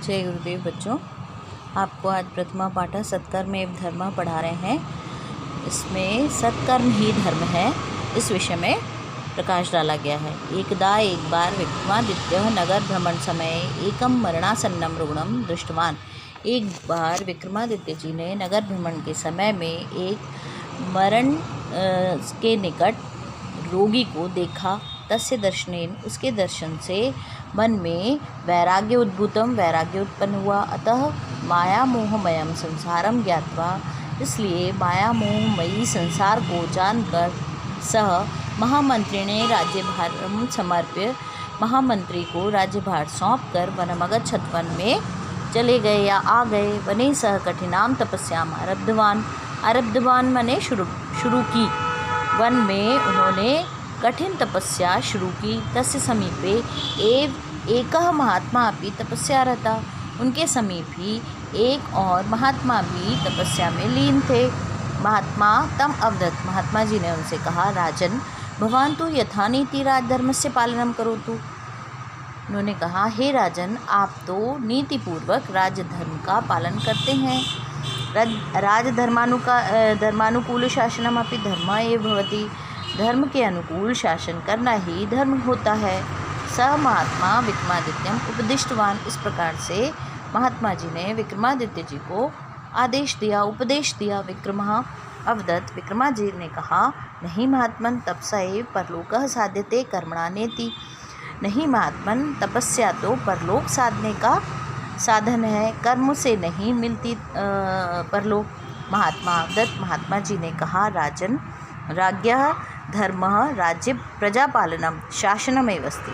जय गुरुदेव बच्चों, आपको आज प्रथमा पाठा सत्कर्म एवं धर्म पढ़ा रहे हैं। इसमें सत्कर्म ही धर्म है, इस विषय में प्रकाश डाला गया है। एकदा एक बार विक्रमादित्य नगर भ्रमण समय एकम मरणासन्नम रुग्णम दृष्टवान। एक बार विक्रमादित्य जी ने नगर भ्रमण के समय में एक मरण के निकट रोगी को देखा। तस्य दर्शनेन, उसके दर्शन से मन में वैराग्य उत्पन्न हुआ। अतः माया मोहमयम संसारम ज्ञात्वा, इसलिए माया मोहमयी संसार को जानकर सह महामंत्री ने राज्यभार समर्प्य, महामंत्री को राज्यभार सौंप कर वनमगच्छत्, वन में चले गए या आ गए। वने सह कठिनाम तपस्याम आरब्धवान मने शुरू की। वन में उन्होंने कठिन तपस्या शुरू की। तस्य समीपे एकः महात्मा अपि तपस्या रहता, उनके समीप ही एक और महात्मा भी तपस्या में लीन थे। महात्मा तम अवदत्, महात्मा जी ने उनसे कहा, राजन भवान तो यथानीति राजधर्मस्य पालनम करोतु। उन्होंने कहा, हे राजन, आप तो नीतिपूर्वक राजधर्म का पालन करते हैं। धर्मानुकूल शासनम अपि धर्म एव भवति, धर्म के अनुकूल शासन करना ही धर्म होता है। स महात्मा विक्रमादित्यम उपदिष्टवान, इस प्रकार से महात्मा जी ने विक्रमादित्य जी को आदेश दिया, उपदेश दिया। विक्रमः अवदत्, विक्रमा जी ने कहा, नहीं महात्मन तपसा एव परलोकः साध्यते कर्मणा नेति। नहीं महात्मन, तपस्या तो परलोक साधने का साधन है, कर्म से नहीं मिलती परलोक। महात्मा अवदत्, महात्मा जी ने कहा, राजन राज्ञः धर्मः राज्य प्रजापालनम शासनमेव अस्ति।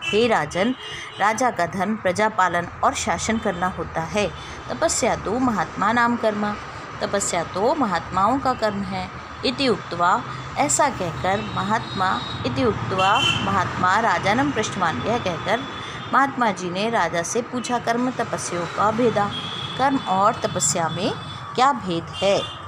हे राजन, राजा का धर्म प्रजापालन और शासन करना होता है। तपस्या तो महात्मा नाम कर्म, तपस्या तो महात्माओं का कर्म है। इति उक्त्वा, ऐसा कहकर महात्मा राजानम पृष्ठवान, यह कहकर महात्मा जी ने राजा से पूछा, कर्म तपस्या का भेदा, कर्म और तपस्या में क्या भेद है।